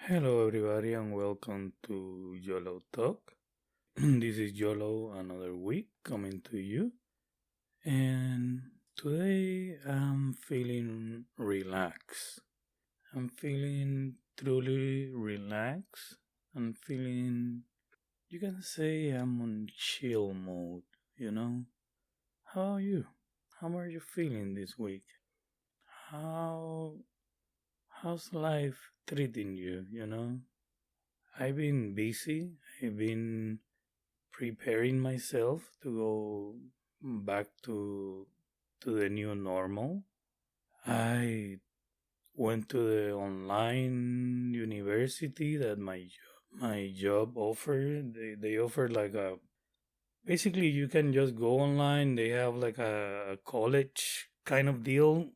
Hello, everybody, and welcome to YOLO Talk. This is YOLO, another week coming to you. And today I'm feeling relaxed. I'm feeling truly relaxed. I'm feeling, you can say I'm on chill mode, you know? How are you? How are you feeling this week? How, how's life treating you, I've been busy. I've been preparing myself to go back to the new normal. I went to the online university that my job offered. They offered like a basically you can just go online. They have like a college kind of deal.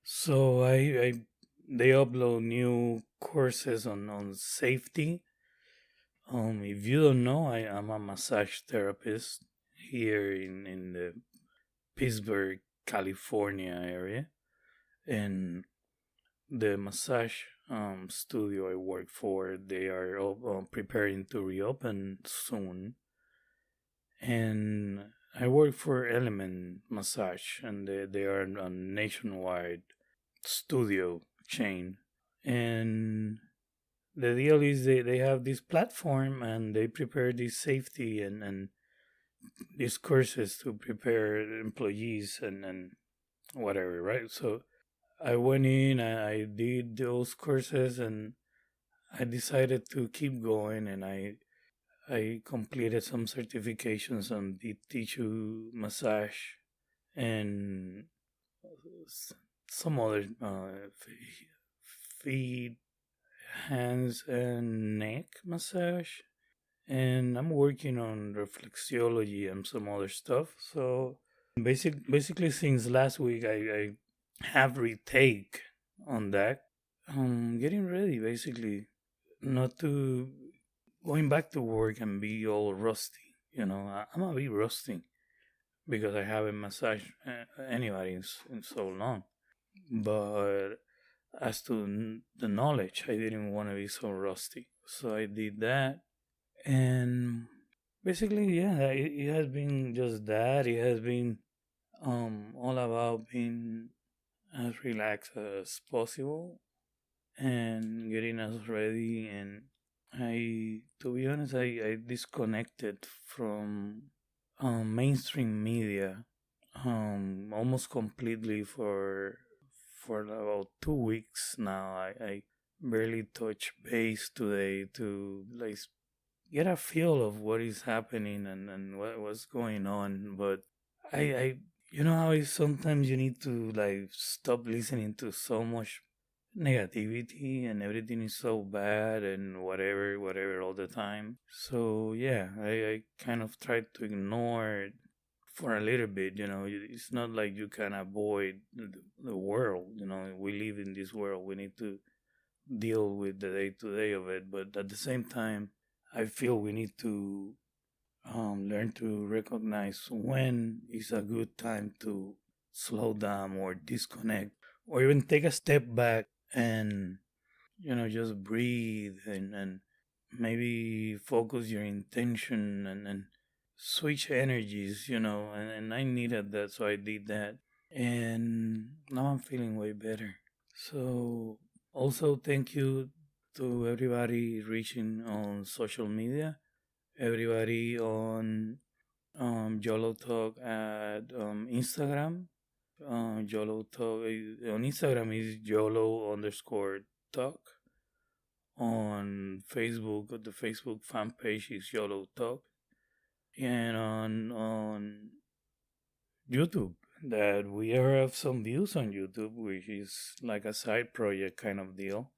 So I they upload new courses on safety. If you don't know, I am a massage therapist here in the Pittsburgh, California area, and the massage studio I work for, they are preparing to reopen soon, and I work for Element Massage, and they are a nationwide studio chain, and the deal is they have this platform and they prepare this safety and these courses to prepare employees and whatever, right? So I went in, I did those courses, and I decided to keep going, and I completed some certifications on deep tissue massage and some other feet, hands, and neck massage. And I'm working on reflexology and some other stuff. So basically, since last week, I have retake on that. Getting ready, basically, not to going back to work and be all rusty. I'm a bit rusty because I haven't massaged anybody in so long. But as to the knowledge, I didn't want to be so rusty, so I did that. And basically, yeah, it has been just that. It has been all about being as relaxed as possible and getting us ready. And to be honest, I disconnected from mainstream media almost completely for about 2 weeks now. I barely touch base today to like get a feel of what is happening and what's going on. But I you know how sometimes you need to like stop listening to so much negativity and everything is so bad and whatever all the time. So yeah, I kind of tried to ignore it for a little bit. It's not like you can avoid the world. We live in this world. We need to deal with the day to day of it, but at the same time I feel we need to learn to recognize when is a good time to slow down or disconnect or even take a step back and just breathe and maybe focus your intention and switch energies, and I needed that, so I did that, and now I'm feeling way better. So also thank you to everybody reaching on social media, everybody on YOLO Talk at Instagram. YOLO Talk on Instagram is YOLO underscore talk. On Facebook, the Facebook fan page is YOLO Talk. And on YouTube, that we have some views on YouTube, which is like a side project kind of deal.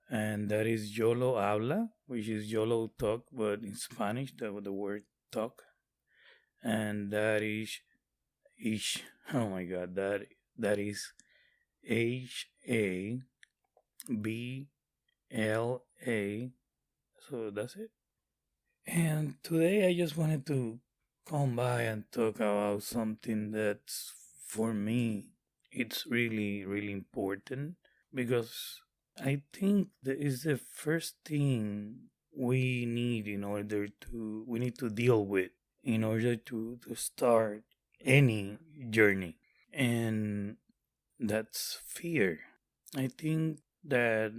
And that is YOLO Habla, which is YOLO Talk, but in Spanish, the word talk. And that is oh my god, that is HABLA. So that's it. And today I just wanted to come by and talk about something that's for me it's really important because I think that is the first thing we need in order to we need to deal with in order to start any journey. And that's fear. I think that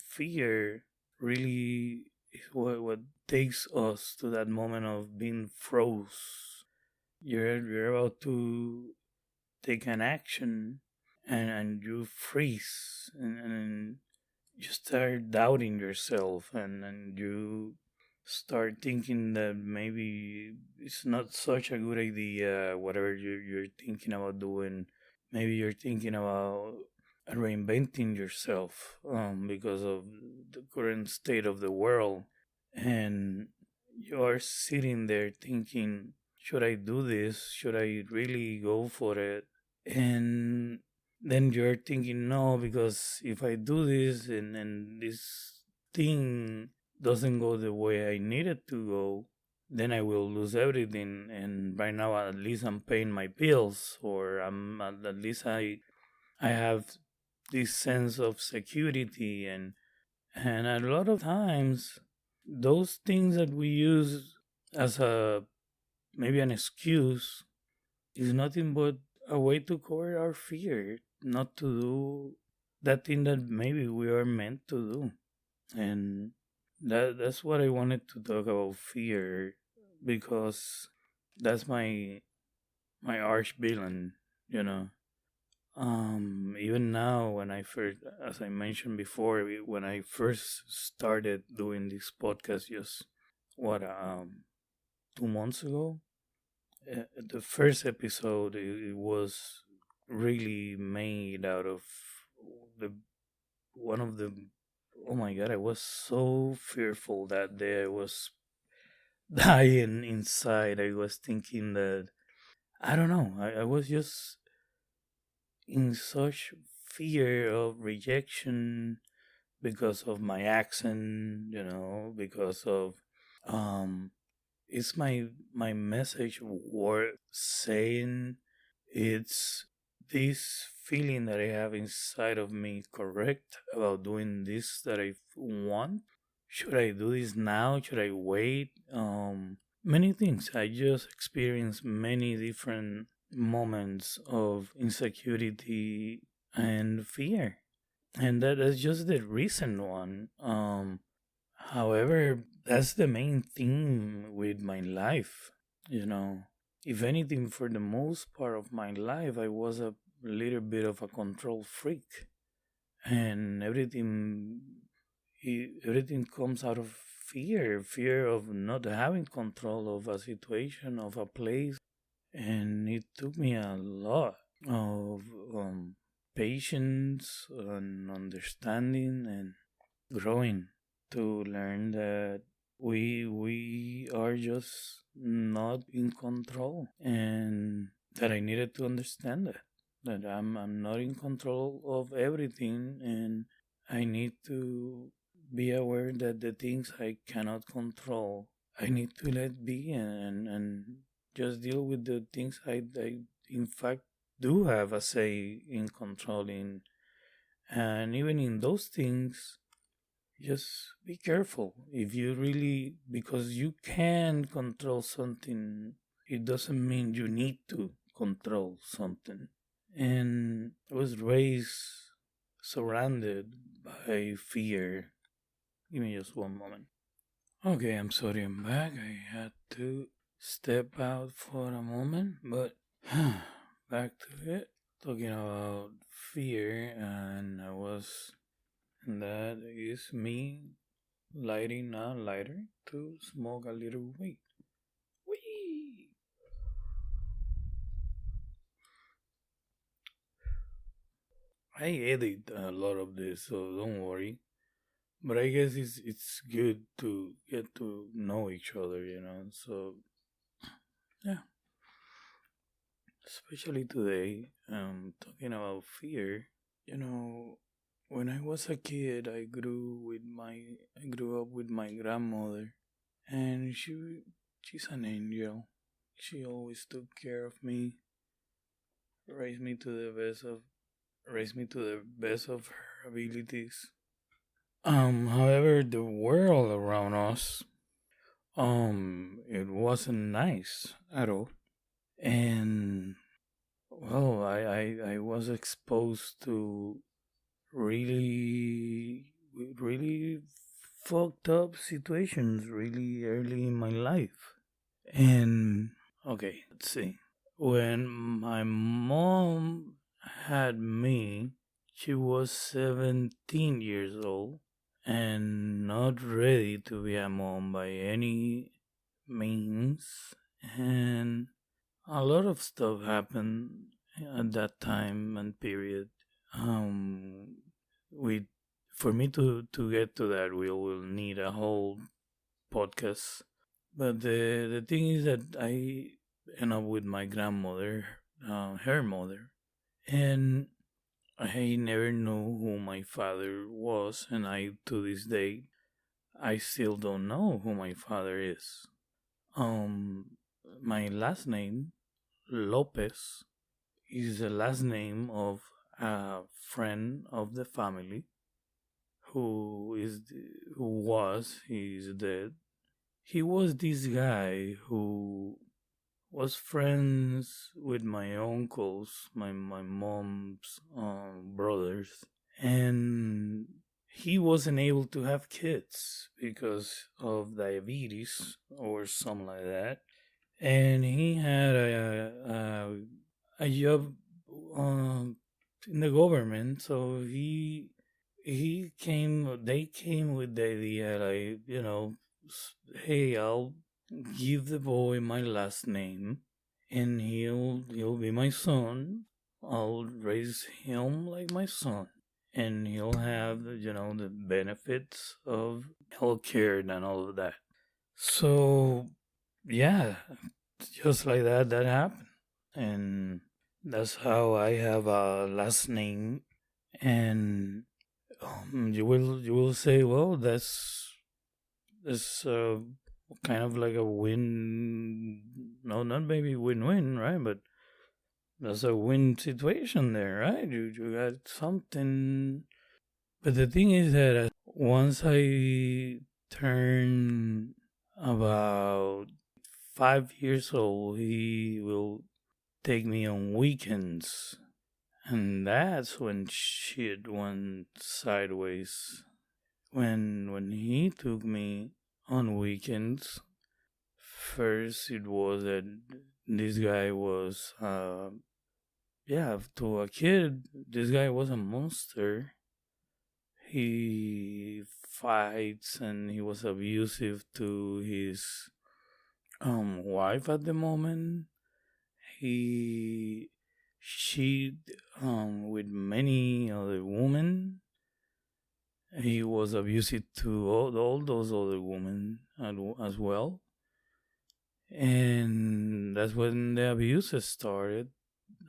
fear really is what takes us to that moment of being froze. You're about to take an action, and you freeze, and you start doubting yourself, and you start thinking that maybe it's not such a good idea, whatever you're thinking about doing. Maybe you're thinking about reinventing yourself because of the current state of the world. And you are sitting there thinking, should I do this? Should I really go for it? And then you're thinking, no, because if I do this and this thing doesn't go the way I need it to go, then I will lose everything. And right now, at least I'm paying my bills, or at least I have this sense of security. And a lot of times, those things that we use as a maybe an excuse is nothing but a way to cover our fear, not to do that thing that maybe we are meant to do. And that's what I wanted to talk about, fear, because that's my arch villain, you know. Even now, when I first, as I mentioned before, when I first started doing this podcast, just what 2 months ago, the first episode, it was really made out of the one of the. Oh my god! I was so fearful that day. I was dying inside. I was thinking that I don't know. I was just in such fear of rejection because of my accent, because of um is my message worth saying? It's this feeling that I have inside of me correct about doing this that I want? Should I do this now? Should I wait? Many things. I just experienced many different moments of insecurity and fear. And that's just the recent one. However, that's the main thing with my life. You know, if anything, for the most part of my life, I was a little bit of a control freak, and everything comes out of fear of not having control of a situation, of a place. And it took me a lot of patience and understanding and growing to learn that we are just not in control, and that I needed to understand that I'm not in control of everything, and I need to be aware that the things I cannot control, I need to let be, and just deal with the things I in fact do have a say in controlling. And even in those things, just be careful. If you really, because you can control something, it doesn't mean you need to control something. And I was raised surrounded by fear. Give me just one moment. Okay, I'm sorry, I'm back. I had to step out for a moment, but back to it. Talking about fear, and that is me lighting a lighter to smoke a little weed. Wee! I edit a lot of this, so don't worry. But I guess it's good to get to know each other, So yeah, especially today, talking about fear. You know, when I was a kid, I grew up with my grandmother, and she's an angel. She always took care of me, raised me to the best of raised me to the best of her abilities. However, the world around us, it wasn't nice at all. And well, I was exposed to really, really fucked up situations really early in my life. And okay, let's see. When my mom had me, she was 17 years old and not ready to be a mom by any means. And a lot of stuff happened at that time and period. Um, we, for me to get to that, we will need a whole podcast. But the thing is that I end up with my grandmother, her mother, and I never knew who my father was, and I to this day I still don't know who my father is. Um, my last name Lopez is the last name of a friend of the family he's dead. He was this guy who was friends with my uncles, my mom's brothers, and he wasn't able to have kids because of diabetes or something like that. And he had a job in the government, so he came. They came with the idea, like, hey, I'll give the boy my last name, and he'll be my son. I'll raise him like my son, and he'll have the benefits of healthcare and all of that. So yeah, just like that happened, and that's how I have a last name. And you will say, well, that's kind of like a win. No, not maybe win-win, right? But that's a win situation there, right? You got something. But the thing is that once I turn about 5 years old, he will take me on weekends. And that's when shit went sideways. When he took me on weekends, first it was that this guy was, yeah, to a kid, this guy was a monster. He fights and he was abusive to his wife at the moment. He cheated with many other women. He was abusive to all those other women as well. And that's when the abuse started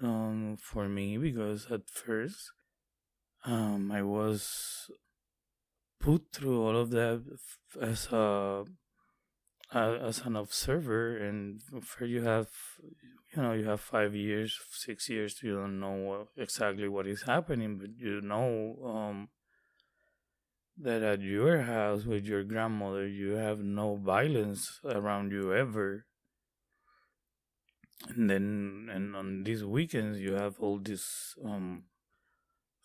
for me, because at first I was put through all of that as as an observer, and for you have 5 years, 6 years, you don't know exactly what is happening, but that at your house with your grandmother you have no violence around you ever. And on these weekends you have all this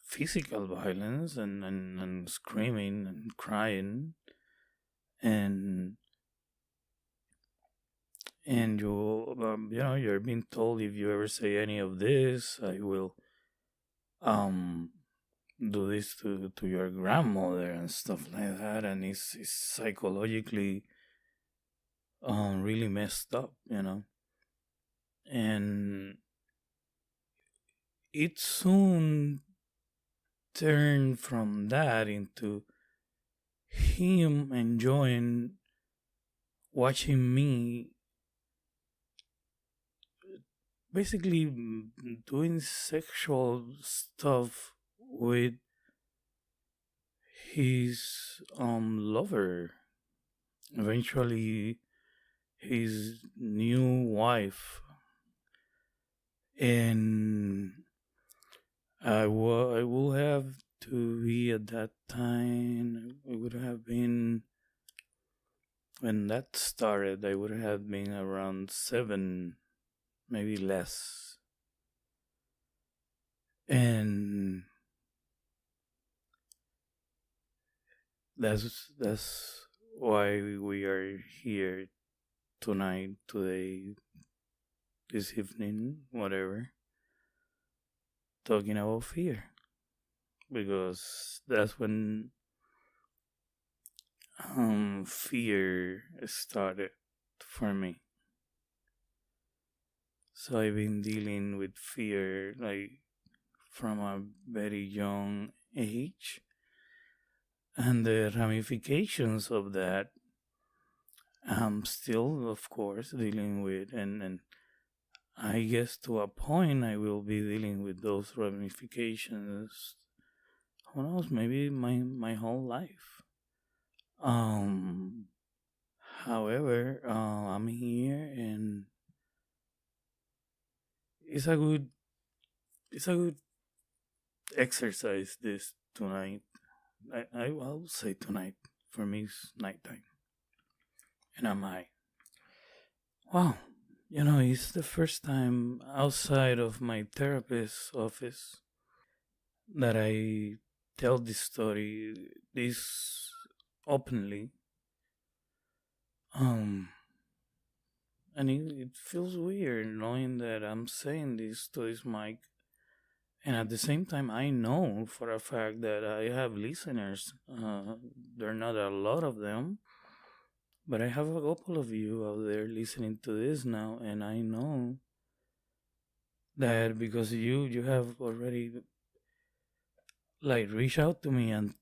physical violence and screaming and crying, and you're being told, if you ever say any of this, I will um do this to your grandmother and stuff like that. And it's psychologically really messed up, and it soon turned from that into him enjoying watching me basically doing sexual stuff with his lover, eventually his new wife. And I will have to be at that time, it would have been, when that started, I would have been around 7, maybe less. And that's why we are here tonight, today, this evening, whatever, talking about fear. Because that's when fear started for me. So I've been dealing with fear like from a very young age, and the ramifications of that I'm still, of course, dealing with, and I guess to a point I will be dealing with those ramifications. Who knows? Maybe my whole life. Um. However, I'm here, and it's a good it's a good exercise this tonight. I will say tonight. For me, it's nighttime, and I'm high. Wow, it's the first time outside of my therapist's office that I tell this story this openly. Um, and it feels weird knowing that I'm saying this to this mic, and at the same time, I know for a fact that I have listeners. There are not a lot of them, but I have a couple of you out there listening to this now, and I know that because you have already like reached out to me and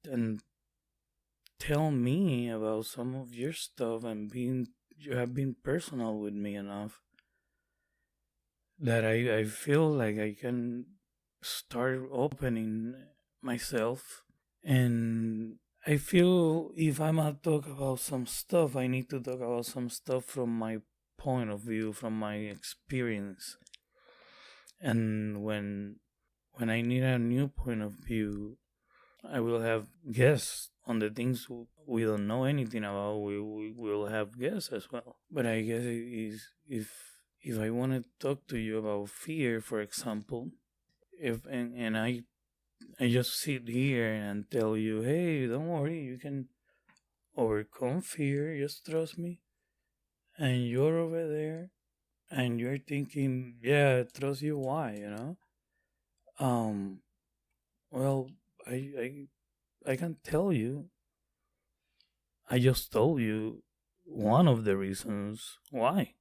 tell me about some of your stuff, and you have been personal with me enough that I feel like I can start opening myself. And I feel if I'm gonna talk about some stuff, I need to talk about some stuff from my point of view, from my experience. And when I need a new point of view, I will have guests on the things we don't know anything about. We will have guests as well. But I guess it is if I want to talk to you about fear, for example, if and I just sit here and tell you, hey, don't worry, you can overcome fear. Just trust me. And you're over there, and you're thinking, yeah, trust you. Why? Um. Well, I can tell you. I just told you one of the reasons why.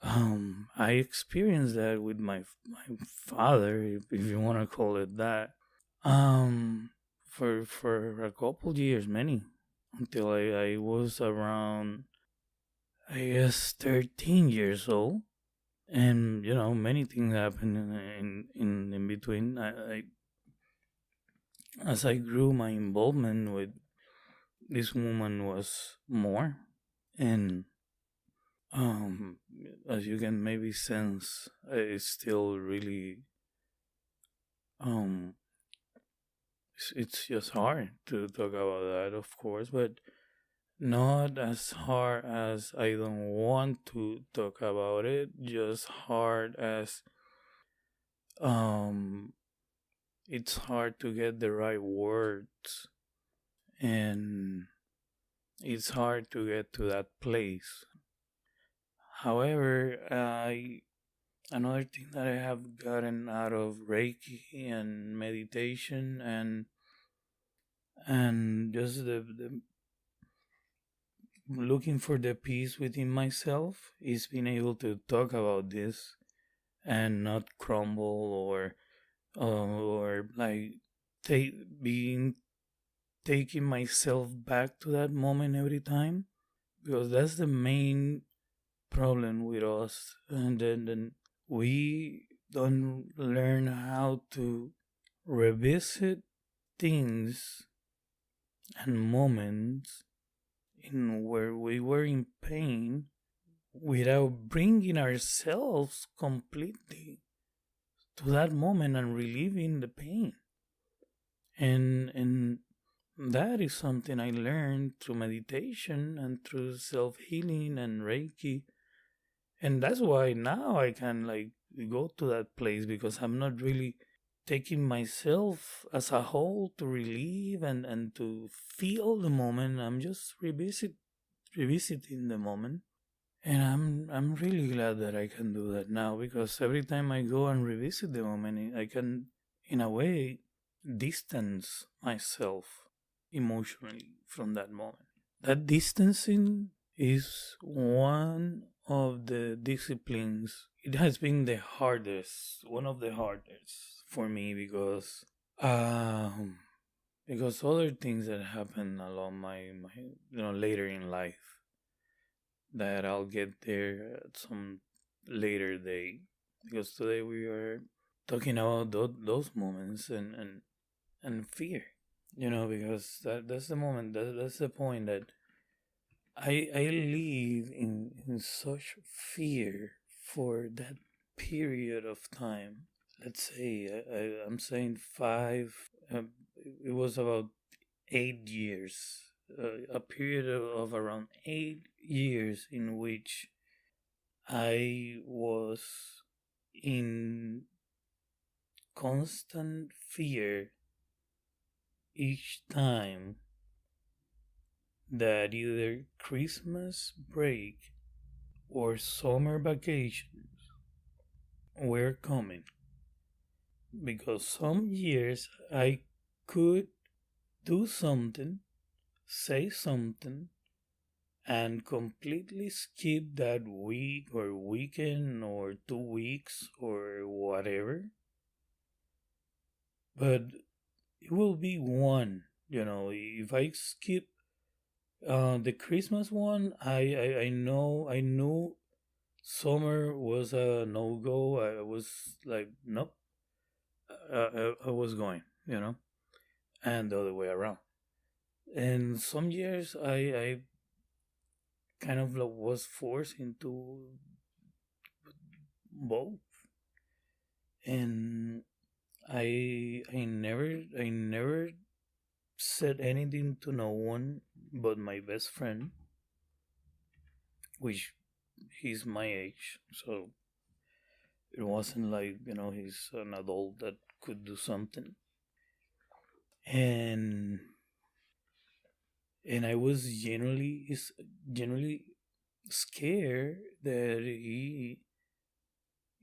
I experienced that with my father, if you want to call it that. For a couple years, many, until I was around, I guess, 13 years old, and many things happened in between. As I grew, my involvement with this woman was more, and um, as you can maybe sense, it's still really um, it's just hard to talk about that, of course, but not as hard as I don't want to talk about it, just hard as um it's hard to get the right words, and it's hard to get to that place. However, another thing that I have gotten out of Reiki and meditation and just the looking for the peace within myself is being able to talk about this and not crumble or like being taking myself back to that moment every time, because that's the main problem with us. And then we don't learn how to revisit things and moments in where we were in pain without bringing ourselves completely to that moment and relieving the pain. And that is something I learned through meditation and through self healing and Reiki. And that's why now I can like go to that place, because I'm not really taking myself as a whole to relieve and to feel the moment. I'm just revisiting the moment. And I'm really glad that I can do that now, because every time I go and revisit the moment, I can, in a way, distance myself emotionally from that moment. That distancing is one of the disciplines. It has been the hardest, one of the hardest for me, um, because other things that happen along my later in life, that I'll get there at some later day. Because today we are talking about those moments and fear, because that's the moment, that's the point, that I live in such fear for that period of time. Let's say I'm saying five. It was about 8 years, a period of around 8 years in which I was in constant fear each time that either Christmas break or summer vacations were coming. Because some years I could do something, say something, and completely skip that week or weekend or 2 weeks or whatever. But it will be one, if I skip the Christmas one, I know I knew summer was a no go. I was like, nope, I was going, and the other way around. And some years I kind of like was forced into both, and I never said anything to no one but my best friend, which he's my age, so it wasn't like he's an adult that could do something. And and I was generally scared that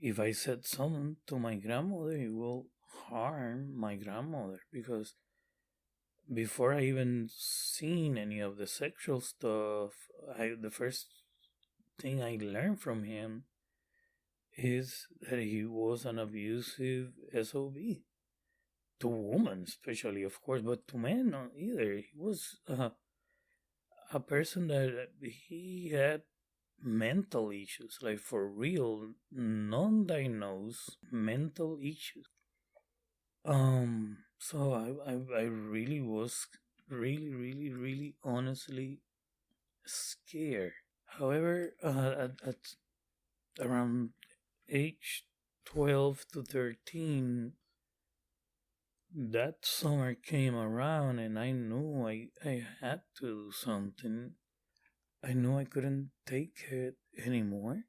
if I said something to my grandmother, it will harm my grandmother, because before I even seen any of the sexual stuff, the first thing I learned from him is that he was an abusive SOB to women, especially, of course, but to men not either. He was a person that he had mental issues, like for real, non-diagnosed mental issues. So I really was really, really, really honestly scared. However, at around age 12 to 13, that summer came around, and I knew I had to do something. I knew I couldn't take it anymore.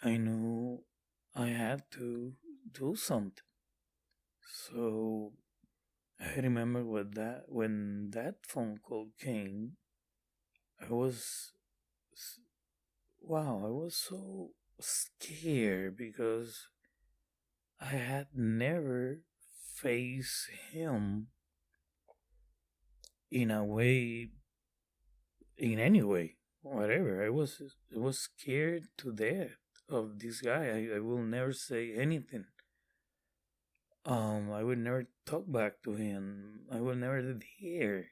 I knew I had to do something. So I remember when that phone call came, I was wow, I was so scared, because I had never faced him in a way, in any way, whatever. I was scared to death of this guy. I will never say anything. I would never talk back to him. I would never dare.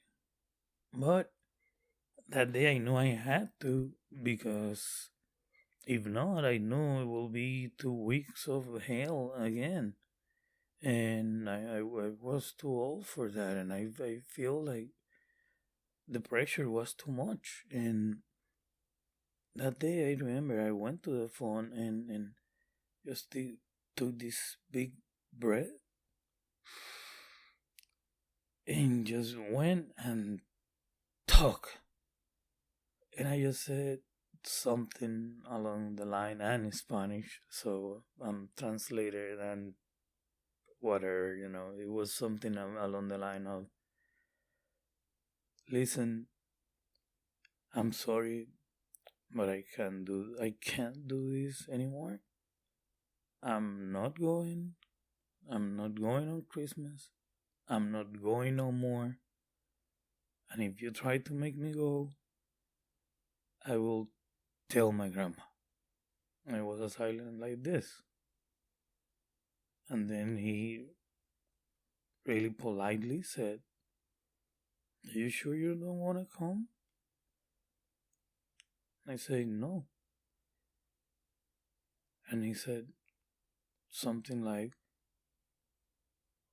But that day I knew I had to, because if not, I knew it will be 2 weeks of hell again. And I was too old for that, and I feel like the pressure was too much. And that day I remember I went to the phone and just took this big breath, and just went and talk. And I just said something along the line and in Spanish, so I'm translated and whatever, it was something along the line of, listen, I'm sorry, but I can't do this anymore. I'm not going. I'm not going on Christmas. I'm not going no more. And if you try to make me go, I will tell my grandma. I was a silent like this. And then he really politely said, are you sure you don't want to come? I said, no. And he said something like,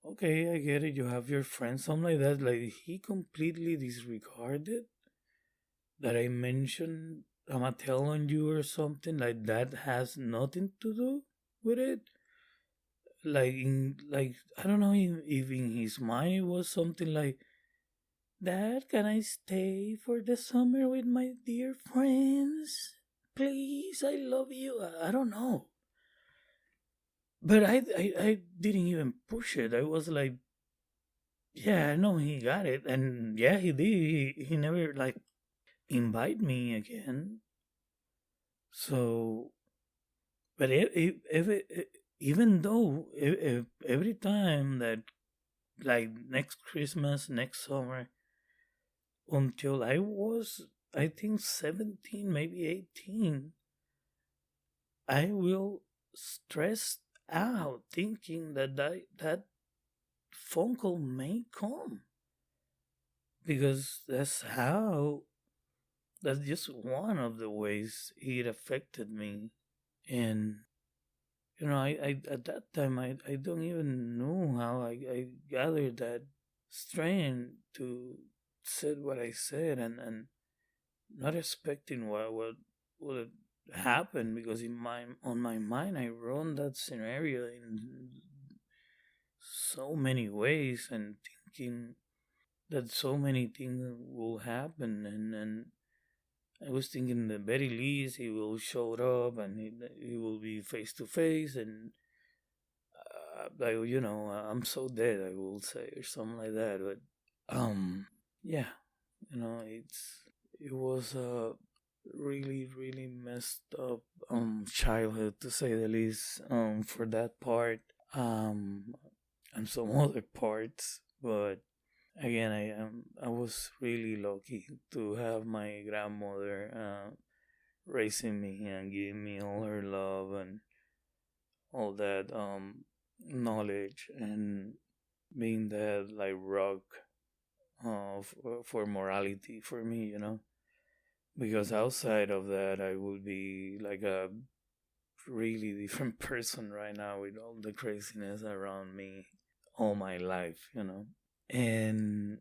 okay, I get it. You have your friends, something like that. Like, he completely disregarded that I mentioned I'm a tell on you or something. Like, that has nothing to do with it. Like, I don't know if in his mind it was something like, Dad, can I stay for the summer with my dear friends? Please, I love you. I don't know. But I didn't even push it. I was like, yeah, I know he got it. And yeah, he did. He never, like, invite me again. So, but even though every time that, like, next Christmas, next summer, until I was, I think, 17, maybe 18, I will stress out thinking that phone call may come, because that's just one of the ways it affected me. And I at that time, I don't even know how I gathered that strength to said what I said, and not expecting what would happen, because on my mind I run that scenario in so many ways, and thinking that so many things will happen, and I was thinking the very least he will show up, and he will be face to face, and I'm so dead, I will say, or something like that. But yeah, it was a really, really messed up childhood, to say the least, for that part, um and some other parts. But again, I was really lucky to have my grandmother raising me and giving me all her love and all that knowledge, and being that, like, rock for morality for me, because outside of that I would be like a really different person right now, with all the craziness around me all my life. And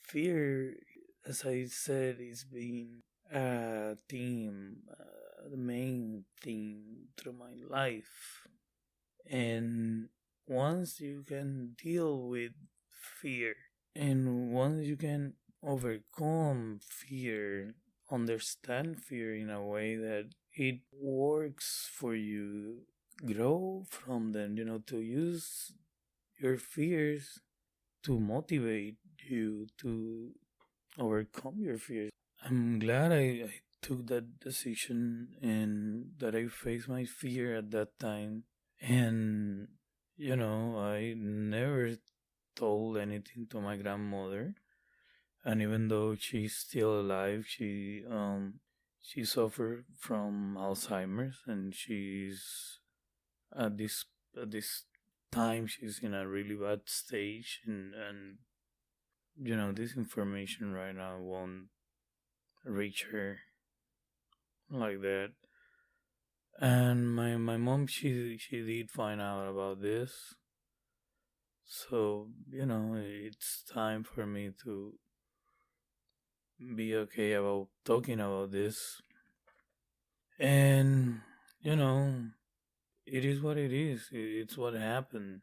fear, as I said, is being a theme, the main theme through my life. And once you can deal with fear, and once you can overcome fear, understand fear in a way that it works for you, grow from them, to use your fears to motivate you to overcome your fears. I'm glad I took that decision, and that I faced my fear at that time. And, I never told anything to my grandmother. And even though she's still alive, she suffered from Alzheimer's, and she's at this time she's in a really bad stage, and this information right now won't reach her like that. And my mom, she did find out about this, so it's time for me to be okay about talking about this. And it is what it is. It's what happened.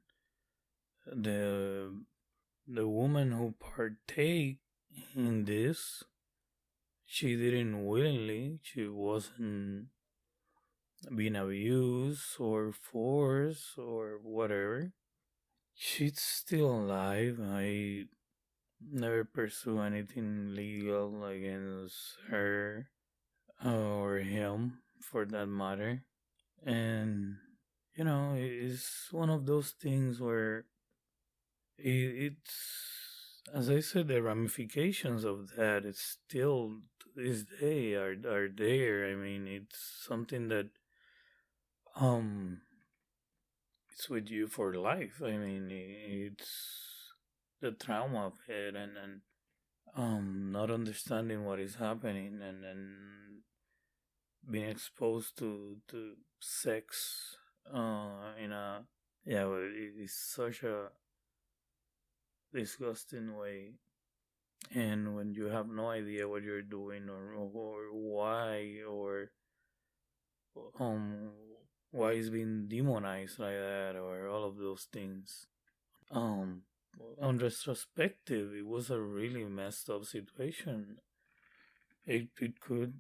The the woman who partake in this, she didn't willingly, she wasn't being abused or forced or whatever. She's still alive. I never pursue anything legal against her or him for that matter. And, it's one of those things where it's, as I said, the ramifications of that, it's still to this day are there. I mean, it's something that, um, it's with you for life. I mean, it's the trauma of it and not understanding what is happening and being exposed to sex in a, yeah, well, it is such a disgusting way. And when you have no idea what you're doing or why or um why it's being demonized like that or all of those things. um on retrospective, it was a really messed up situation. It could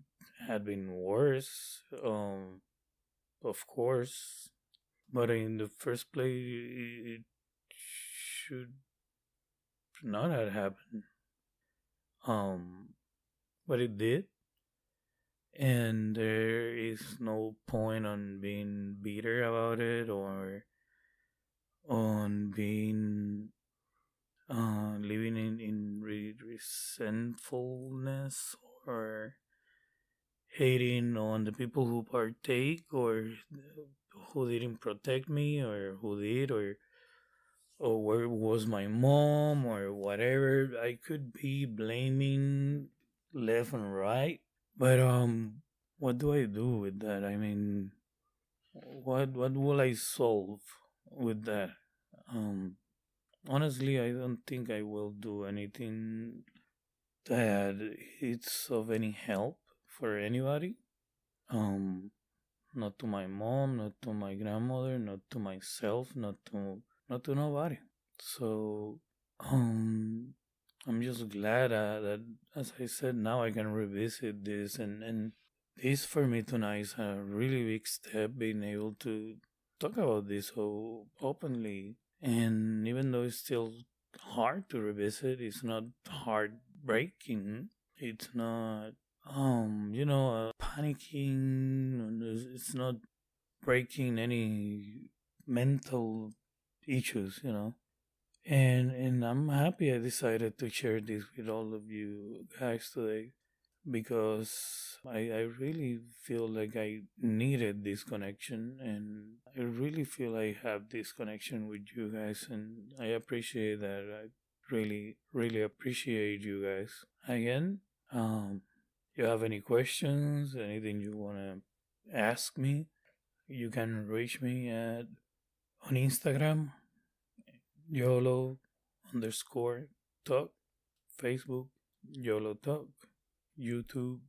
have been worse, of course, but in the first place, it should not have happened. Um, but it did, and there is no point on being bitter about it or on being living in resentfulness or hating on the people who partake or who didn't protect me or who did or where was my mom or whatever. I could be blaming left and right, but what do I do with that? I mean, what will I solve with that? Um Honestly, I don't think I will do anything that it's of any help for anybody. Um, Not to my mom, not to my grandmother, not to myself, not to nobody. So, I'm just glad that, as I said, now I can revisit this and this for me tonight is a really big step, being able to talk about this so openly. And even though it's still hard to revisit, it's not heartbreaking. It's not, panicking. And it's not breaking any mental issues. And I'm happy I decided to share this with all of you guys today because I really feel like I needed this connection and I really feel I have this connection with you guys and I appreciate that. I really, really appreciate you guys. Again, you have any questions, anything you want to ask me, you can reach me at on Instagram, YOLO underscore talk, Facebook, YOLO talk, YouTube,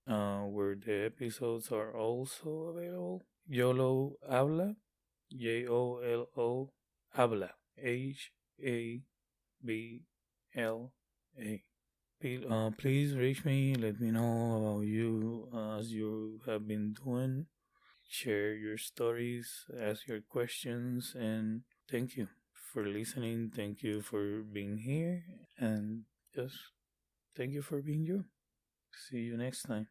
where the episodes are also available. YOLO Habla, YOLO Habla, HABLA. Please reach me, let me know about you as you have been doing. Share your stories, ask your questions, and thank you for listening. Thank you for being here, and just thank you for being you. See you next time.